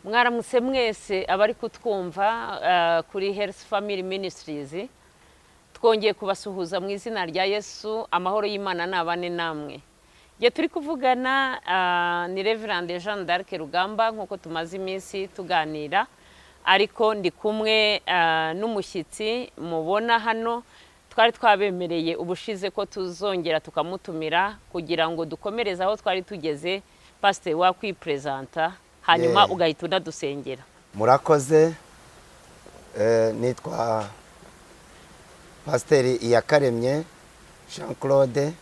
Mwaramutse mwese abari kutwumva kuri Health Family Ministries. Twongeye kubasuhuza mu izina rya Yesu, amahoro y'Imana nabane namwe. Je turi kuvugana ni Reverend Jean d'Arc Rugamba nkuko tumaze iminsi tuganira, ariko ndi kumwe n'umushyitsi mubona hano. Twari twabemereye ubushize ko tuzongera tukamutumira kugira ngo dukomereze aho twari tugeze. Pastor wakwipresenta hanyuma ugahita unadusengera. Murakoze. Nitwa Pastor Yakaremye Jean Claude,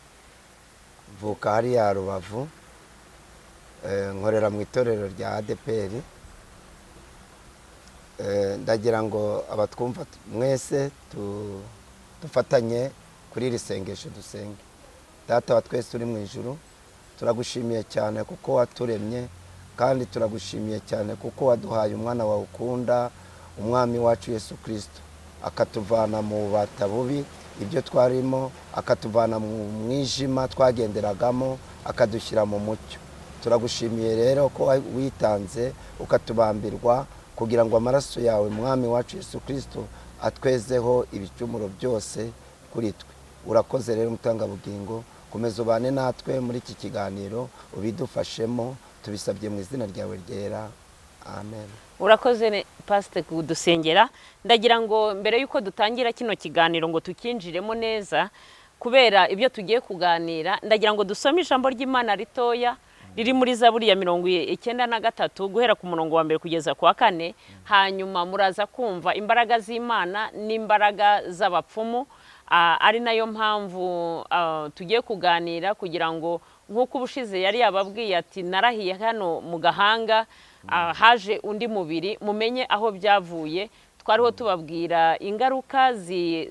mvuka hariya Rubavu, nkorera mu itorero rya ADPR. Ndagira ngo abatwumva mwese dufatanye kuri iri sengesho dusenge. Data wa twese uri mu ijuru, turagushimiye cyane kuko waturemye, kandi turagushimiye cyane kuko waduhaye umwana wawe ukunda, umwami wacu Yesu Kristo, akatuvana mu bubata bubi ibyo twarimo, akatuvana mu mwijima twagenderagamo, akadushyira mu mucyo. Turagushimiye rero ko witanze ukatubambirwa kugira ngo amaraso yawe mwami wacu Yesu Kristo atwezeho ibicumuro byose kuri twe. Urakoze rero mutanga bugingo, komeza ubane natwe muri iki kiganiro, ubidufashemo, tubisabye mu izina ryawe ryera. Amen. Urakoze Pastor kudusengera. Ndagira ngo mbere yuko dutangira kino kiganiro ngo tukinjiremo neza, kubera ibyo tugiye kuganira, ndagira ngo dusome ijambo ry'Imana ritoya riri muri Zaburi ya 93 guhera ku murongo wa mbere kugeza ku wa 4. Hanyuma muraza kumva imbaraga z'Imana n'imbaraga z'abapfumu. Ari nayo mpamvu tugiye kuganira kugira ngo nkuko ubushize yari yababwiye ati narahiye hano mu gahanga, haje undi mubiri, mumenye aho byavuye. Twariho tubabwira ingaruka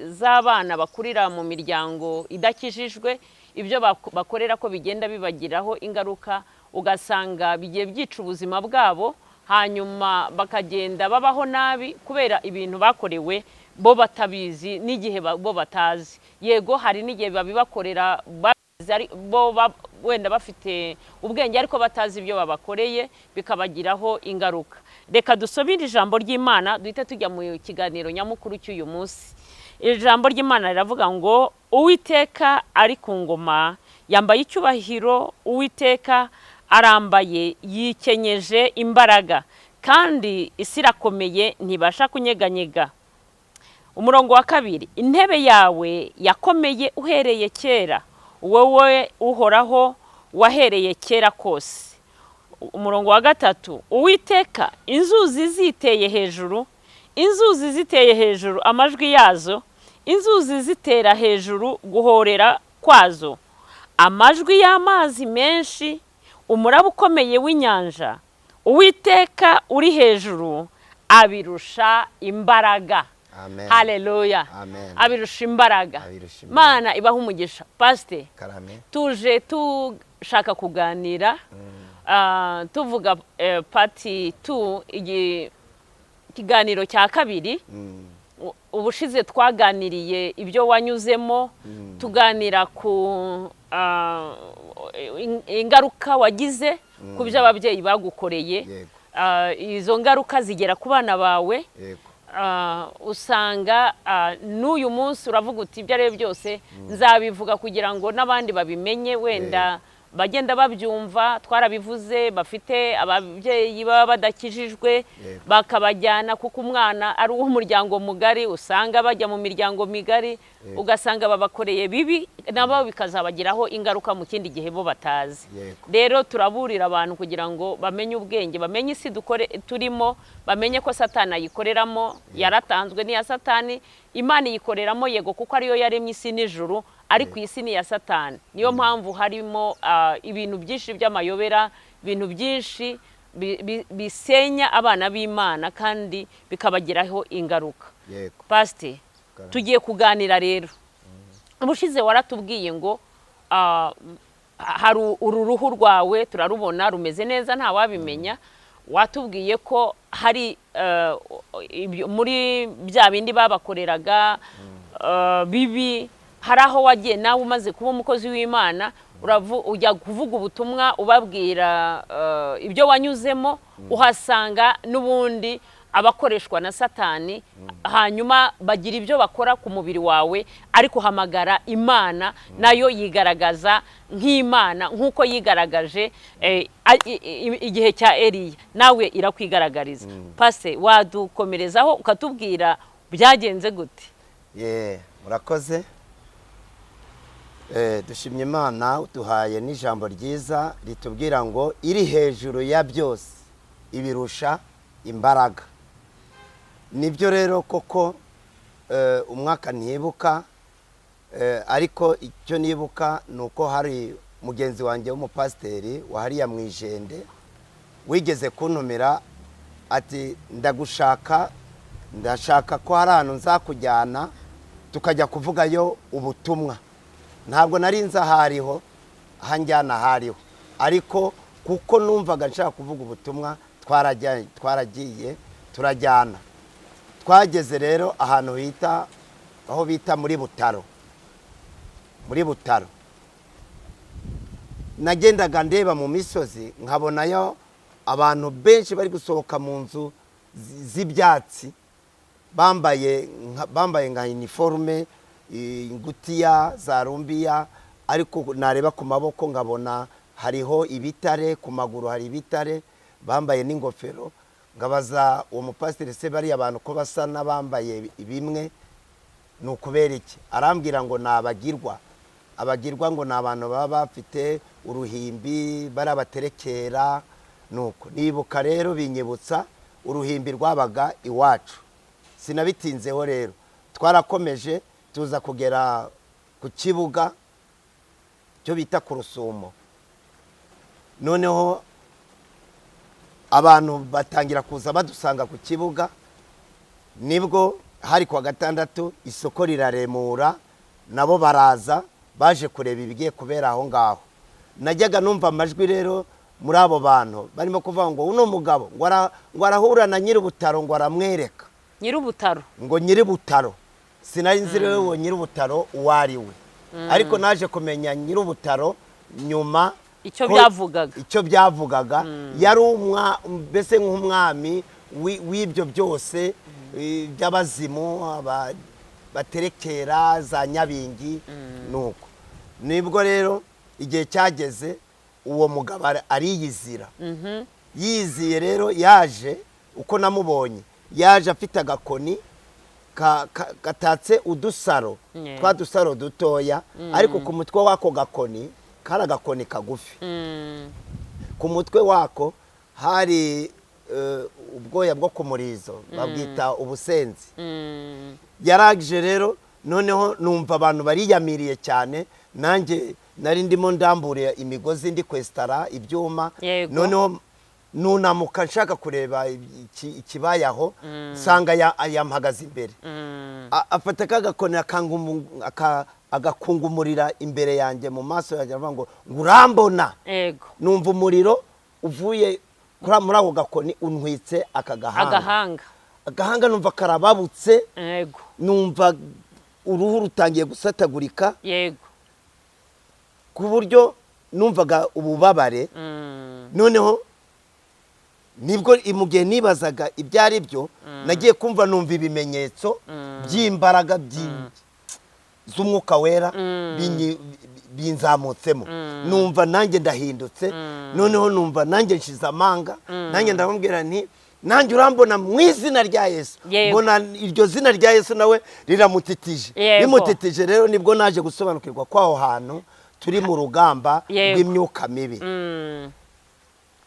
z'abana bakurira mu miryango idakijijwe, ibyo bakorera ko bigenda bibagiraho ingaruka, ugasanga bigiye byica ubuzima bwabo, hanyuma bakagenda babaho nabi kubera ibintu bakorewe bo batabizi n'igihe bo batazi. Yego hari n'igihe babibakorera bo wenda bafite ubwenge ariko batazi ibyo babakoreye, bikabagiraho ingaruka. Reka dusomere ijambo ry'Imana duhita tujya mu kiganiro nyamukuru cy'uyu munsi. Ijambo ry'Imana riravuga ngo Uwiteka ari ku ngoma, yambaye icyubahiro, Uwiteka arambaye, yikenyeje imbaraga, kandi isi irakomeye ntibasha kunyeganyega. Umurongo wa 2, intebe yawe yakomeye uhereye kera, wowe uhoraho wahereye kera kose. Umurongo wa 3, Uwiteka inzuzi ziteye hejuru, inzuzi ziteye hejuru amajwi yazo, inzuzi zitera hejuru guhorera kwazo, amajwi y'amazi menshi, umuraba ukomeye w'inyanja. Uwiteka uri hejuru abirusha imbaraga. Amen. Haleluya. Amen. Abirusha imbaraga. Mana ibaha umugisha. Pastor, tuje tushaka kuganira tuvuga party 2 ikiganiro cya kabiri. Ubushize twaganiriye ibyo wanyuzemo, tuganira ku ingaruka wagize ku byo ababyeyi bagukoreye. Izo ngaruka zigera ku bana bawe. Usanga n'uyu munsi uravuga uti ibyo ari byose nzabivuga kugira ngo n'abandi babimenye, wenda bagenda babyumva. Twarabivuze bafite ababyeyi baba badakijijwe, bakabajyana kuko umwana ari uw'umuryango mugari, usanga bajya mu miryango migari, ugasanga babakoreye bibi, nabo bikazabagiraho ingaruka mu kindi gihe bo batazi. Rero turaburira abantu kugira ngo bamenye ubwenge, bamenye isi turimo, bamenye ko Satani ayikoreramo, yaratanzwe n'iya Satani, Imana iyikoreramo yego kuko ariyo yaremye isi n'ijuru, ariko isi ni ya Satani. Niyo mpamvu harimo ibintu byinshi by'amayobera, ibintu byinshi bisenya abana b'Imana kandi bikabagiraho ingaruka. Pastor, tugiye kuganira rero. Ubushize waratubwiye ngo hari uruhu rwawe turarubona rumeze neza nta wabimenya. Watubwiye ko hari muri bya bindi babakoreraga bibi, hari aho wagiye nawe umaze kuba umukozi w'Imana ujya kuvuga ubutumwa ubabwira ibyo wanyuzemo, uhasanga n'ubundi abakoreshwa na satani hanyuma bagira ibyo bakora ku mubiri wawe ariko hamagara Imana nayo yigaragaza nk'Imana nk'uko yigaragaje igihe cya Eliya nawe irakwigaragariza. Pase wadukomerezaho ukatubwira byagenze gute? Murakoze. Dushimye Imana uduhaye n'ijambo ryiza ritubwira ngo iri hejuru ya byose ibirusha imbaraga. Nibyo rero koko umwaka ntibuka, ariko icyo nibuka nuko hari mugenzi wanjye w'umupasiteri wahariya mu Ijende wigeze kuntumira ati ndashaka ko hari ahantu nzakujyana tukajya kuvugayo ubutumwa. Ntabwo nari nzi ahariho hanjyana hariho, ariko kuko numvaga nshaka kuvuga ubutumwa twaragiye turajyana. Twageze rero ahantu aho bita muri Butaro. Nagendaga ndeba mu misozi nkabonayo abantu benshi bari gusohoka mu nzu z'ibyatsi bambaye nka uniforme, ingutiya za rumbiya, ariko nareba ku maboko nkabona hariho ibitare, ku maguru hari ibitare, bambaye n'ingofero. Ngabaza uwo mupasiteri se bari abantu ko basa n'abambaye bimwe nukubera iki? Arambwira ngo nabagirwa ngo nabantu baba bafite uruhimbi barabaterekera. Nuko nibuka rero binyibutsa uruhimbi rwabaga iwacu. Sinabitinzeho rero, twarakomeje tuza kugera ku kibuga cyo bita ku Rusumo. Noneho abantu batangira kuza badusanga ku kibuga. Nibwo hari kwa gatandatu isoko riraremura, nabo baraza baje kureba ibigiye kubera aho ngaho. Najyaga numva amajwi rero muri abo bantu barimo kuvuga ngo uno mugabo ngo arahura na Nyirubutaro ngo aramwereka. Nyirubutaro? Ngo Nyirubutaro. Sinari nzi rero uwo Nyirubutaro uwari we, ariko naje kumenya Nyirubutaro nyuma icyo byavugaga. Yari mbese nk'umwami w'ibyo byose by'abazimu baterekera za Nyabingi. Nuko nibwo rero igihe cyageze uwo mugabo ariyizira. Yiziye rero yaje, uko namubonye yaje afite agakoni gatatse udusaro, twa dusaro dutoya, ariko ku mutwe wako gakoni kari agakoni kagufi. Ku mutwe wako hari ubwoya bwo ku murizo babwita ubusenzi. Yaragije rero, noneho numva abantu bariyamiriye cyane, nanjye nari ndimo ndamburiye imigozi ndi kwestara ibyuma. Noneho nunamuka nshaka kureba ikibayaho, nsanga yampagaze imbere. Afata kagakoni agakungumurira imbere yanjye mu maso yanjye, avuga ngo urambona. Numva umuriro uvuye muri ako gakoni untwitse agahanga numva karababutse. Numva uruhu rutangiye gusatagurika, ku buryo numvaga ububabare. Noneho nibwo imugihe nibazaga ibyo ari byo, nagiye kumva numva ibimenyetso by'imbaraga z'umwuka wera binzamutsemo. Numva nanjye ndahindutse. Noneho numva nanjye nshize amanga. Nanjye ndamubwira nti nanjye urambona mu izina rya Yesu. Mbona iryo zina rya Yesu nawe riramutitije. Rimutitije rero nibwo naje gusobanukirwa ko aho hantu turi mu rugamba rw'imyuka mibi.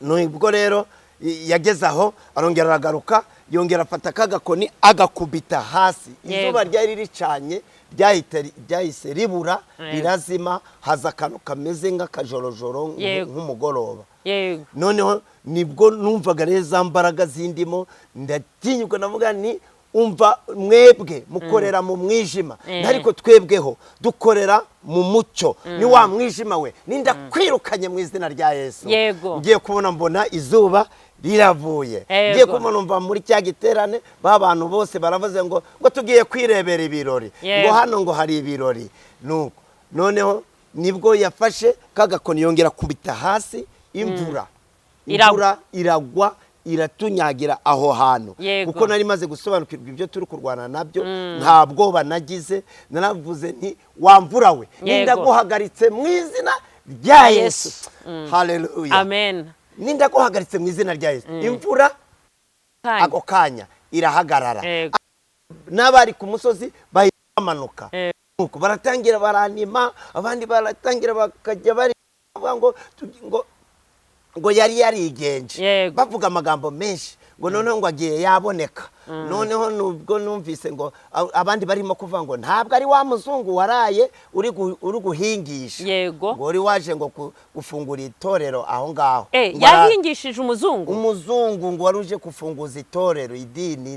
Nibwo rero yageze aho arongera aragaruka, yongera afata kagakoni agakubita hasi. Izuba ryari ricanye, ryahise ribura rirazima, haza akantu kameze nk'akajorojoro nk'umugoroba. Noneho nibwo numvaga rero za mbaraga zindimo, ndatinyuka navuga ni umva mwebwe mukorera mu mwijima, ariko twebweho dukorera mu mucyo. Ni wa mwijima we nindakwirukanye mu izina rya Yesu. Ngiye kubona mbona izuba riravuye. Ngiye kubona umva muri cya giterane abantu bose baravuze ngo tugiye kwirebera ibirori, ngo hano ngo hari ibirori. Nuko noneho nibwo yafashe kagakoni yongera kubita hasi, imvura iragwa iratunyagira aho hantu kuko nari maze gusobanukirwa ibyo turi kurwana nabyo nta bwoba nagize naravuze nti wamvura we nindaguhagaritse mu izina rya Yesu haleluya amen nindaguhagaritse mu izina rya Yesu imvura ako kanya irahagarara n'abari ku musozi bahamanuka nuko baratangira baranima abandi baratangira bakajya bari ngo yari yarigenje bavuga amagambo menshi ngo noneho ngo agiye yaboneka noneho nubwo numvise ngo abandi barimo kuvuga ngo ntabwo ari wa muzungu waraye uri guhingisha ngo uri waje ngo gufungura itorero aho ngaho yahingishije umuzungu ngo wari uje gufunguza itorero idini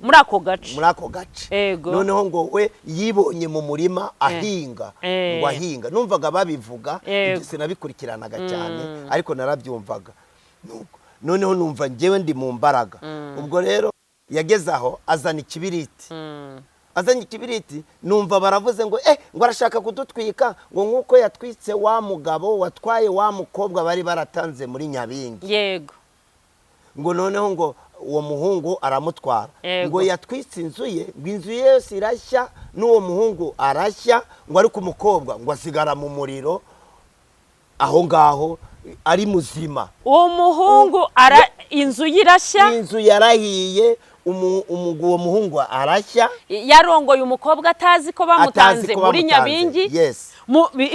muri ako gace noneho ngo we yibonye mu murima ahinga ngo ahinga numvaga babivuga ibyo sinabikurikiranaga cyane ariko narabyumvaga noneho numva ngewe ndi mu mbaraga ubwo rero yageze aho azana ikibiriti numva baravuze ngo ngo arashaka kudutwika ngo nkuko yatwitse wa mugabo watwaye wa mukobwa bari baratanze muri Nyabingi ngo noneho ngo uwo muhungu aramutwara ngo yatwitse inzu ye ngo inzu ye yose irashya n'uwo muhungu arashya ngo ari ku mukobwa ngo asigara mu muriro aho ngaho ari muzima uwo muhungu inzu yirashya inzu yarahiye uwo muhungu arashya yarongoye umukobwa atazi ko bamutanze muri Nyabingi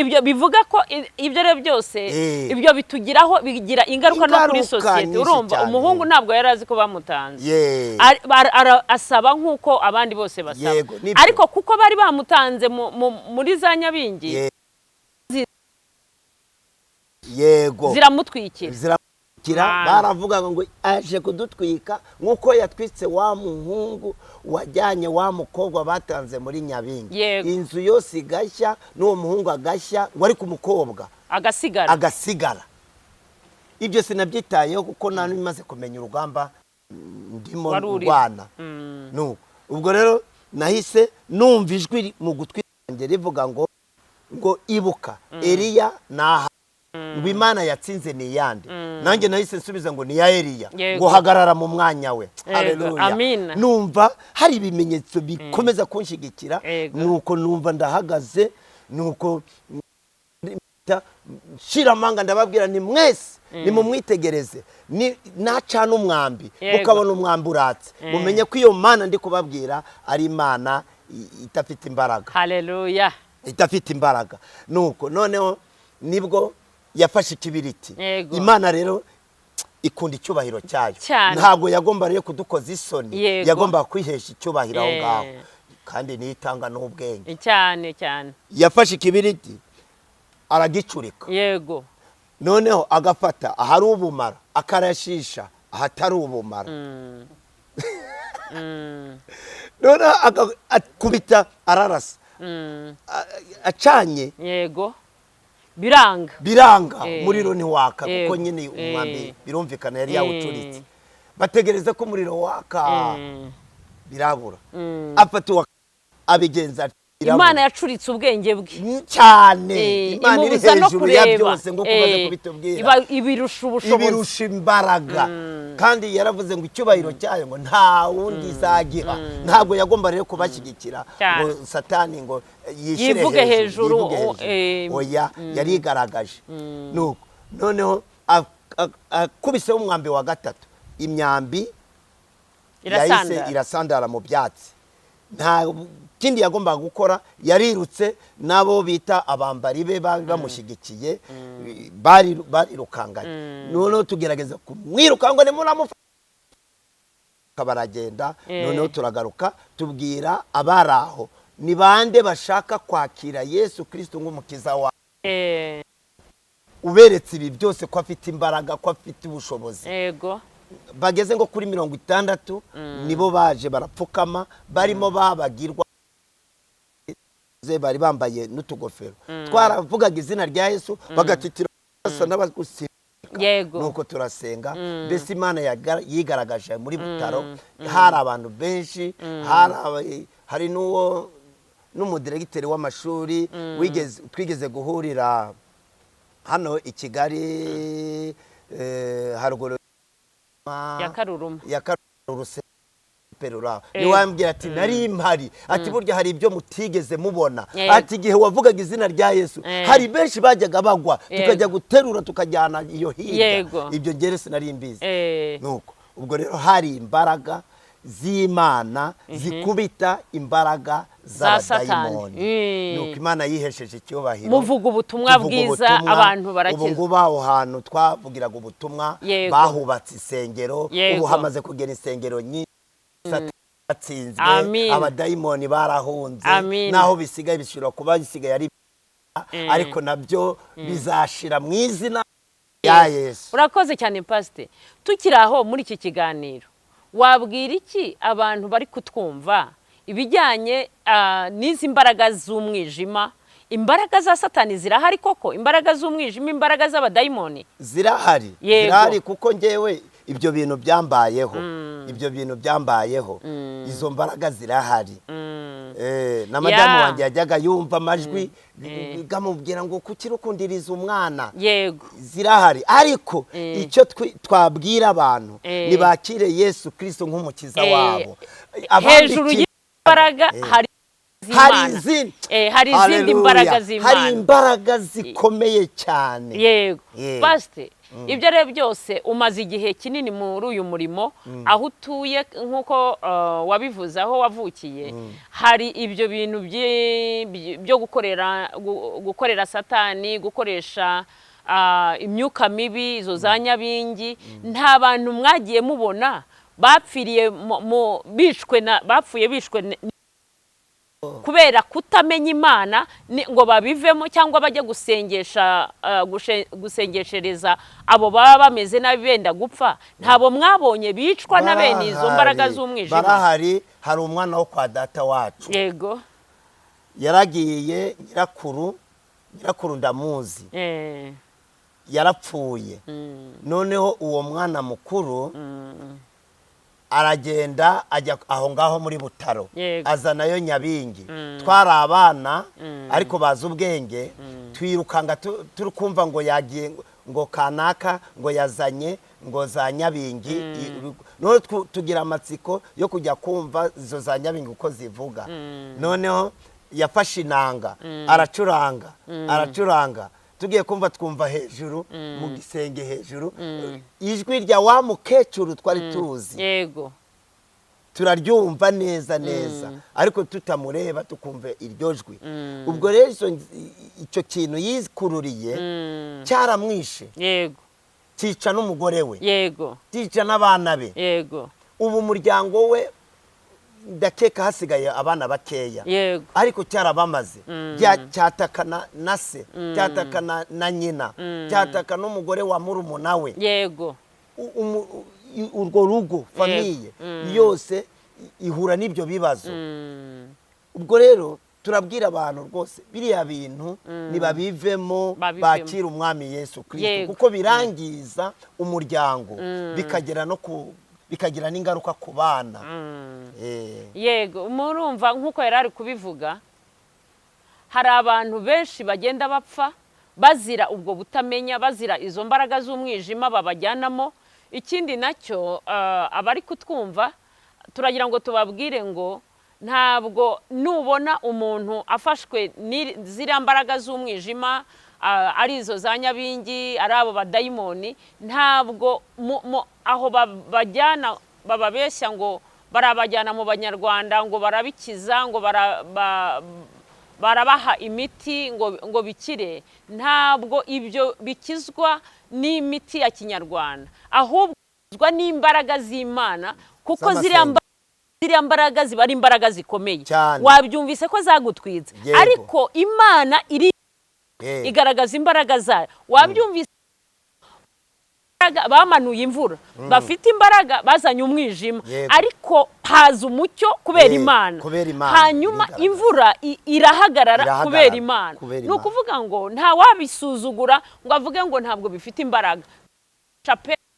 ibyo bivuga ko ibyo rero byose ibyo bitugiraho bigira ingaruka no kuri societe urumva umuhungu ntabwo yarazi ko bamutanze asaba nkuko abandi bose basaba ariko kuko bari bamutanze muri za Nyabingi ziramutwikira baravuga ngo aje kudutwika nkuko yatwitse wa muhungu wajyanye wa mukobwa batanze muri Nyabingi inzu yose igashya n'uwo muhungu agashya ngo ari ku mukobwa agasigara ibyo sinabyitayeho kuko nani bimaze kumenya urugamba ndimo rwana ubwo rero nahise numva ijwi mu gutwi kwanjye rivuga ngo ibuka Eliya naha ngo Imana yatsinze ni yandi nanjye nahise nsubiza ngo ni ya Eliya ngo hagarara mu mwanya we haleluya numva hari ibimenyetso bikomeza kunshigikira nuko numva ndahagaze nuko shiramanga ndababwira ni mwese ni mumwitegereze ni nacana umwambi mukabona umwambi uratse mumenye ko iyo Mana ndi kubabwira ari Imana itafite imbaraga haleluya itafite imbaraga nuko noneho nibwo yafashe ikibiriti Imana rero ikunda icyubahiro cyayo ntabwo yagomba rero kudukoza isoni yagomba kwihesha icyubahiro aho ngaho kandi nitanga n'ubwenge cyane yafashe ikibiriti aragicurika noneho agafata ahari ubumara akarashisha ahatari ubumara noneho akubita ararasa acanye biranga umuriro ntiwaka kuko nyine umwambi birumvikana yari yawucuritse bategereza ko umuriro waka birabura afata abigenza Imana yacuritse ubwenge bwe cyane Imana iri hejuru ya byose ngo kumaze kubitubwira ibirusha ubushobozi ibirusha imbaraga kandi yaravuze ngo icyubahiro cyayo ngo nta wundi izagiha ntabwo yagomba rero kubashyigikira ngo Satani ngo yivuge hejuru oya yarigaragaje nuko noneho akubiseho umwambi wa gatatu imyambi yahise irasandara mu byatsi nta kindi yagomba gukora yarirutse nabo bita abambari be bamushyigikiye barirukanganye noneho tugerageza kumwiruka ngo nimuramufa baragenda noneho turagaruka tubwira abaraho ni bande bashaka kwakira Yesu Kristo nk'umukiza wa uberetse ibi byose ko afite imbaraga ko afite ubushobozi bageze ngo kuri 60 nibo baje barapfukama barimo babagirwa bari bambaye n'utugofero twaravugaga izina rya Yesu bagatitira basa n'abagusika nuko turasenga mbese Imana yigaragaje muri Butaro hari abantu benshi hari n'umudiregiteri w'amashuri twigeze guhurira hano i Kigali haruguru ya Karuruma perura niwambwira ati nari impari ati burya hari ibyo mutigeze mubona ati gihe wavugaga izina rya Yesu hari benshi bajyaga bagwa tukajya guterura tukajyana iyo hirya ibyo ngere sinari mbizi nuko ubwo rero hari imbaraga z'Imana zikubita imbaraga za Satani nuko Imana yihesheje icyubahiro muvuga ubutumwa bwiza abantu barakiza ubu ngubu aho hantu twavugiraga ubutumwa bahubatse isengero ubu hamaze kugera isengero nyinshi batsinzwe abadayimoni barahunze naho bisigaye bishira kuba bisigaye ari ariko nabyo bizashira mu izina ya Yesu. Urakoze cyane Pastor. Tukiraho muri iki kiganiro wabwira iki abantu bari kutwumva ibijyanye n'izi mbaraga z'umwijima? Imbaraga za Satani zirahari koko? Imbaraga z'umwijima, imbaraga z'abadayimoni zirahari kuko ngewe ibyo bintu byambayeho izo mbaraga zirahari na madamu wanjye yajyaga yumva amajwi bigamubwira ngo kukirukundiriza umwana zirahari ariko icyo twabwira abantu nibakire Yesu Kristo nk'umukiza wabo hejuru y'imbaraga hari izindi mbaraga z'Imana hari imbaraga zikomeye cyane Pastor. Ibyo rero byose umaze igihe kinini muri uyu murimo aho utuye nk'uko wabivuze aho wavukiye hari ibyo bintu byo gukorera Satani gukoresha imyuka mibi izo za nyabingi nta bantu mwagiye mubona bapfuye bishwe kubera kutamenya Imana ngo babivemo cyangwa bajye gusengeshereza abo baba bameze nabi benda gupfa ntabo mwabonye bicwa na bene izo mbaraga z'umwijima? Barahari. Hari umwana wo kwa data wacu yaragiye nyirakuru ndamuzi yarapfuye noneho uwo mwana mukuru aragenda ajya aho ngaho muri Butaro azanayo nyabingi twari abana ariko baza ubwenge twirukanga turukumva ngo yagiye ngo kanaka ngo yazanye ngo za nyabingi none tugira amatsiko yo kujya kumva izo za nyabingi uko zivuga noneho yafashe inanga aracuranga tugiye kumva twumva hejuru mu gisenge hejuru ijwi rya wa mukecuru twari tuzi turaryumva neza ariko tutamureba tukumva iryo jwi ubwo rero icyo kintu yikururiye cyaramwishe cyica n'umugore we cyica n'abana be ubu umuryango we ndakeka hasigaye abana bakeya ariko cyarabamaze cyatakana na se cyatakana na nyina cyataka n'umugore wa murumuna we urwo rugo famiye yose ihura n'ibyo bibazo ubwo rero turabwira abantu rwose biriya bintu nibabivemo bakira umwami Yesu Kristo kuko birangiza umuryango bikagera no bikagira n'ingaruka ku bana murumva nk'uko yari ari kubivuga hari abantu benshi bagenda bapfa bazira ubwo butamenya bazira izo mbaraga z'umwijima babajyanamo. Ikindi nacyo abari kutwumva turagira ngo tubabwire ngo ntabwo nubona umuntu afashwe ziriya mbaraga z'umwijima ari izo za nyabingi ari abo badayimoni ntabwo aho babajyana bababeshya ngo barabajyana mu banyarwanda ngo barabikiza ngo barabaha imiti ngo bikire. Ntabwo ibyo bikizwa n'imiti ya kinyarwanda ahubwo bikizwa n'imbaraga z'Imana kuko ziriya mbaraga ziba ari imbaraga zikomeye. Wabyumvise ko zagutwitse ariko Imana iri igaragaza imbaraga zayo. Wabyumvise bamanuye imvura bafite imbaraga bazanye umwijima ariko haza umucyo kubera Imana hanyuma imvura irahagarara kubera Imana. No kuvuga ngo nta wabisuzugura ngo avuge ngo ntabwo bifite imbaraga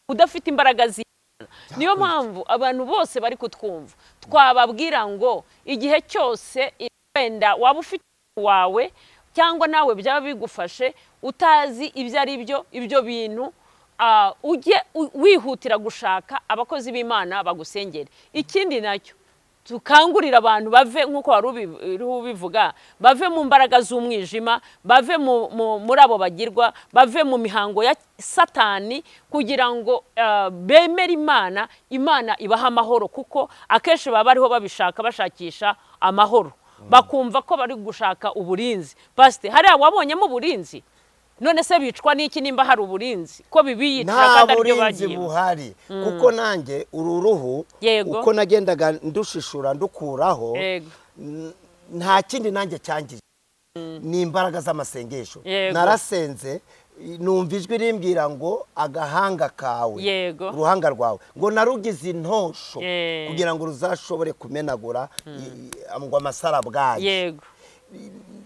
udafite imbaraga z'Imana. Niyo mpamvu abantu bose bari kutwumva twababwira ngo igihe cyose wenda waba ufite wawe cyangwa nawe byaba bigufashe utazi ibyo ari byo ibyo bintu ujye wihutira gushaka abakozi b'Imana bagusengere. Ikindi nacyo tukangurira abantu bave nk'uko wari ubivuga, bave mu mbaraga z'umwijima, bave muri abo bagirwa, bave mu mihango ya Satani, kugira ngo bemere Imana, Imana ibaha amahoro, kuko akenshi baba bariho babishaka, bashakisha amahoro, bakumva ko bari gushaka uburinzi. Pastor, hariya wabonyemo uburinzi? None se bicwa n'iki nimba hari uburinzi ko bibiyitira kandi aribyo bagiye? Nta burinzi buhari, kuko nanjye ururuhu uko nagendaga ndushishura ndukuraho, nta kindi nanjye cyangije, ni imbaraga z'amasengesho. Narasenze, numva ijwi rimbwira ngo agahanga kawe, uruhanga rwawe ngo narugize intosho kugira ngo ruzashobore kumenagura ngo amasara bwayo.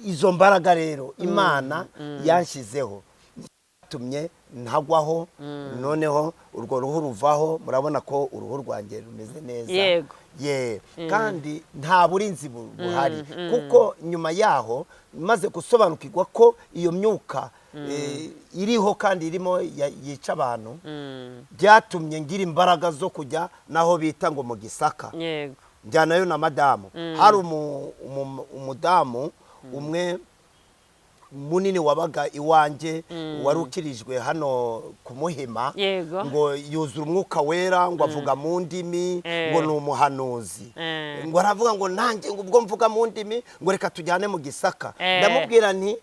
Izo mbaraga rero Imana yanshyizeho tumye ntagwaho, noneho urwo ruhu ruvaho. Murabona ko uruhu rwanjye rumeze neza, kandi nta burinzi buhari, kuko nyuma yaho maze gusobanukirwa ko iyo myuka iriho kandi irimo yica abantu, byatumye ngira imbaraga zo kujya naho bita ngo mu Gisaka, njyanayo na madamu. Hari umudamu umwe munini wabaga iwanjye, wari ukirijwe hano ku Muhima, ngo yuzura umwuka wera, ngo avuga mu ndimi, ngo ni umuhanuzi, ngo aravuga ngo nanjye ngo ubwo mvuga mu ndimi ngo reka tujyane mu Gisaka. Ndamubwira nti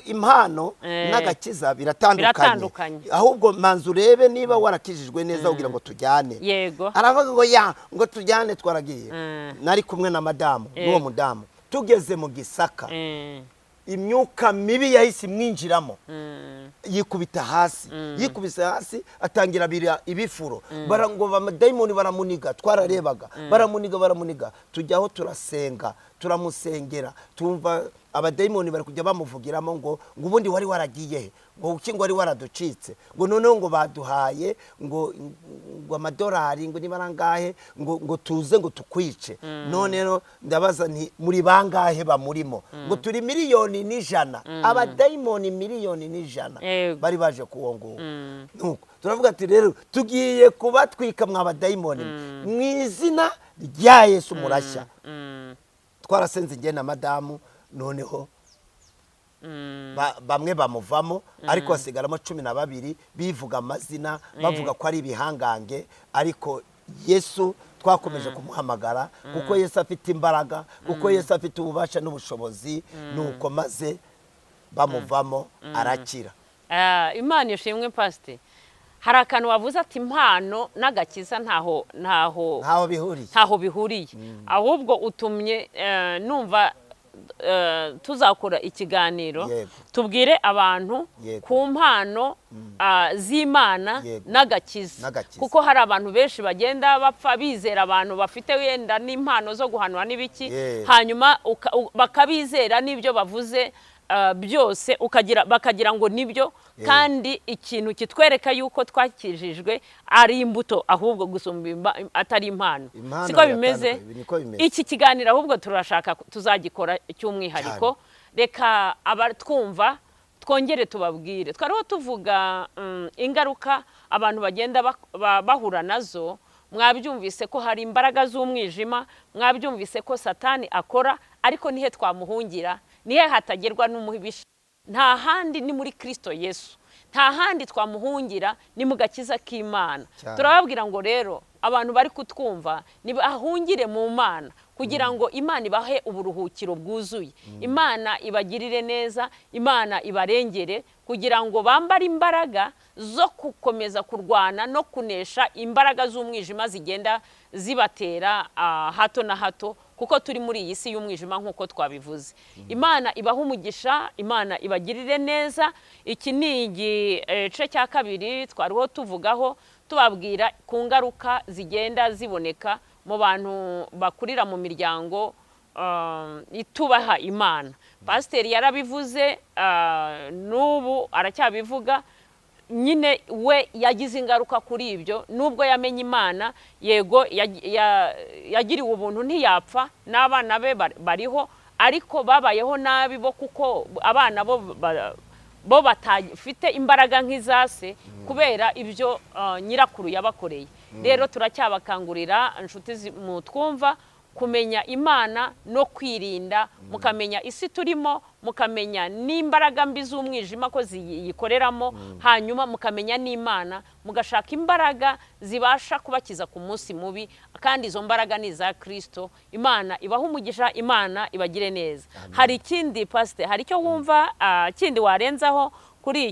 impano n'agakiza biratandukanye, ahubwo manzi urebe niba warakijijwe neza kugira ngo tujyane. Aravuga ngo ngo tujyane. Twaragiye, nari kumwe na madamu n'uwo mudamu. Tugeze mu Gisaka, imyuka mibi yahise imwinjiramo, yikubita hasi, yikubise hasi, atangira ibifuro. Ngo amadayimoni baramuniga, twararebaga, baramuniga. Tujyaho turasenga, turamusengera, tumva abadayimoni bari kujya bamuvugiramo ngo ubundi wari waragiye, ngo uki ngo wari waraducitse, ngo noneho ngo baduhaye ngo amadolari ngo niba rangahe ngo tuze ngo tukwice. None ndabaza nti muri bangahe bamurimo? Ngo turi miliyoni n'ijana, abadayimoni miliyoni n'ijana bari baje kuwongo. Nuko turavuga ati rero tugiye kubatwika mw'abadayimoni mu izina rya Yesu murashya. Twarasenze njye na madamu, noneho bamwe bamuvamo, ariko hasigaramo 12 bivuga amazina, bavuga ko ari ibihangange. Ariko Yesu twakomeje kumuhamagara, kuko Yesu afite imbaraga, kuko Yesu afite ububasha n'ubushobozi. Nuko maze bamuvamo arakira. Imana ishimwe. Pastor, hari akantu wavuze ati impano n'agakiza ntaho bihuriye, ahubwo utumye numva tuzakora ikiganiro tubwire abantu ku mpano z'Imana n'agakiza, kuko hari abantu benshi bagenda bapfa bizera abantu bafite wenda n'impano zo guhanura n'ibiki, hanyuma bakabizera n'ibyo bavuze byose bakagira ngo nibyo, kandi ikintu kitwereka yuko twakijijwe ari imbuto ahubwo gusumba atari impano. Siko bimeze. Iki kiganiro ahubwo turashaka tuzagikora cy'umwihariko. Reka abatwumva twongere tubabwire, twariho tuvuga ingaruka abantu bagenda bahura nazo. Mwabyumvise ko hari imbaraga z'umwijima, mwabyumvise ko Satani akora, ariko nihe twamuhungira, nihe hatagerwa n'umuhibisha? Nta handi, ni muri Kristo Yesu. Nta handi twamuhungira, ni mu gakiza k'Imana. Turababwira ngo rero abantu bari kutwumva nibahungire mu Mana, kugira ngo Imana ibahe uburuhukiro bwuzuye, Imana ibagirire neza, Imana ibarengere, kugira ngo bambare imbaraga zo gukomeza kurwana no kunesha imbaraga z'umwijima zigenda zibatera hato na hato, kuko turi muri iyi si y'umwijima nk'uko twabivuze. Imana ibaha umugisha, Imana ibagirire neza. Iki ni igice cya kabiri twariho tuvugaho, tubabwira ku ngaruka zigenda ziboneka mu bantu bakurira mu miryango itubaha Imana. Pasiteri yarabivuze, n'ubu aracyabivuga. Nyine we yagize ingaruka kuri ibyo, nubwo yamenye Imana, yego yagiriwe ubuntu ntiyapfa, n'abana be bariho, ariko babayeho nabi bo, kuko abana bo bo batafite imbaraga nk'izase kubera ibyo nyirakuru yabakoreye. Rero turacyabakangurira inshuti mutwumva kumenya Imana no kwirinda, mukamenya isi turimo, mukamenya n'imbaraga mbi z'umwijima ko ziyikoreramo, hanyuma mukamenya n'Imana, mugashaka imbaraga zibasha kubakiza ku munsi mubi, kandi izo mbaraga ni za Kristo. Imana ibaha umugisha, Imana ibagire neza. Hari ikindi pastor, hari icyo wumva kindi warenzaho kuri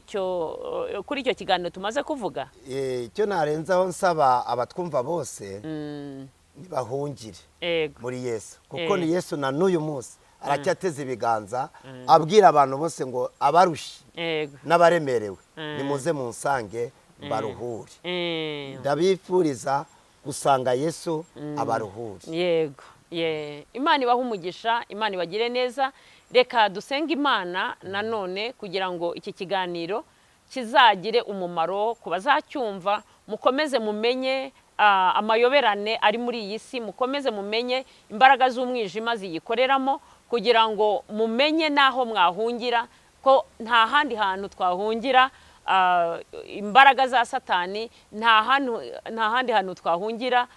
icyo kiganiro tumaze kuvuga? Icyo narenzaho nsaba abatwumva bose bahungire muri Yesu, kuko ni Yesu na n'uyu munsi aracyateze ibiganza abwira abantu bose ngo abarushye n'abaremerewe nimuze munsange baruhure. Ndabifuriza gusanga Yesu abaruhure. Yego, Imana ibaha umugisha, Imana ibagire neza. Reka dusenga Imana nanone kugira ngo iki kiganiro kizagire umumaro ku bazacyumva. Mukomeze mumenye amayoberane ari muri iyi si, mukomeze mumenye imbaraga z'umwijima ziyikoreramo, kugira ngo mumenye naho mwahungira, ko nta handi hantu twahungira imbaraga za Satani, nta handi hantu twahungira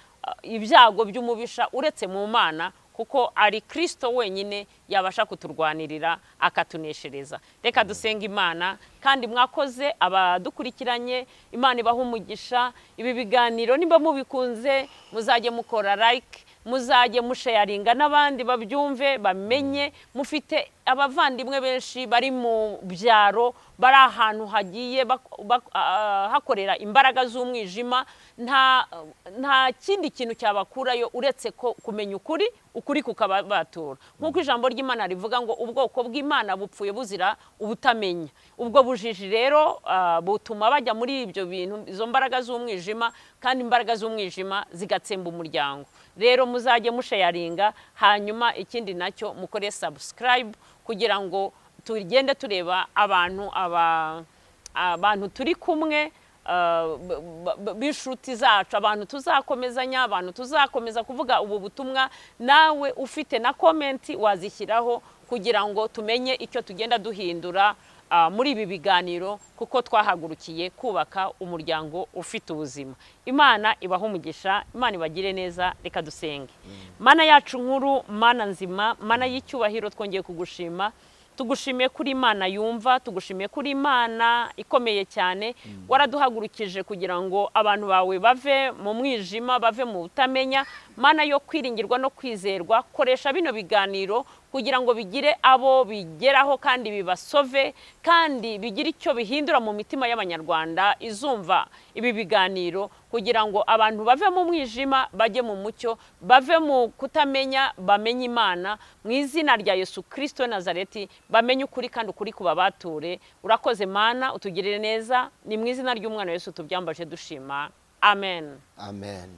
ibyago by'umubisha uretse mu Mana, kuko ari Kristo wenyine yabasha kuturwanirira akatuneshereza. Reka dusenga Imana. Kandi mwakoze abadukurikiranye, Imana ibaha umugisha. Ibi biganiro nimba mubikunze muzajye mukora like, muzajye musharinga n'abandi babyumve bamenye. Mufite abavandimwe benshi bari mu byaro, bari ahantu hagiye hakorera imbaraga z'umwijima, nta kindi kintu cyabakurayo uretse ko kumenya ukuri kukababatura. Nk'uko ijambo ry'Imana rivuga ngo ubwoko bw'Imana bupfuye buzira ubutamenya. Ubwo bujiji rero butuma bajya muri ibyo bintu, izo mbaraga z'umwijima, kandi imbaraga z'umwijima zigatsemba umuryango. Rero muzajye musharinga, hanyuma ikindi nacyo mukore subscribe kugira ngo tugende tureba abantu turi kumwe, b'inshuti zacu, abantu tuzakomezanya, abantu tuzakomeza kuvuga ubu butumwa. Nawe ufite na komenti wazishyiraho kugira ngo tumenye icyo tugenda duhindura muri ibi biganiro, kuko twahagurukiye kubaka umuryango ufite ubuzima. Imana ibaha umugisha, Imana ibagire neza. Reka dusenge. Mana yacu nkuru, Mana nzima, Mana y'icyubahiro, twongeye kugushima. Tugushimiye kuri Imana yumva, tugushimiye kuri Imana ikomeye cyane. Waraduhagurukije kugira ngo abantu bawe bave mu mwijima, bave mu butamenya. Mana yo kwiringirwa no kwizerwa, koresha bino biganiro kugira ngo bigire abo bigeraho, kandi bibasove, kandi bigire icyo bihindura mu mitima y'Abanyarwanda izumva ibi biganiro, kugira ngo abantu bave mu mwijima bajye mu mucyo, bave mu kutamenya bamenye Imana. Mu izina rya Yesu Kristo Nazareti bamenye ukuri, kandi ukuri kubabature. Urakoze Mana, utugirire neza. Ni mu izina ry'Umwana Yesu tubyambaje dushima. Amen. Amen.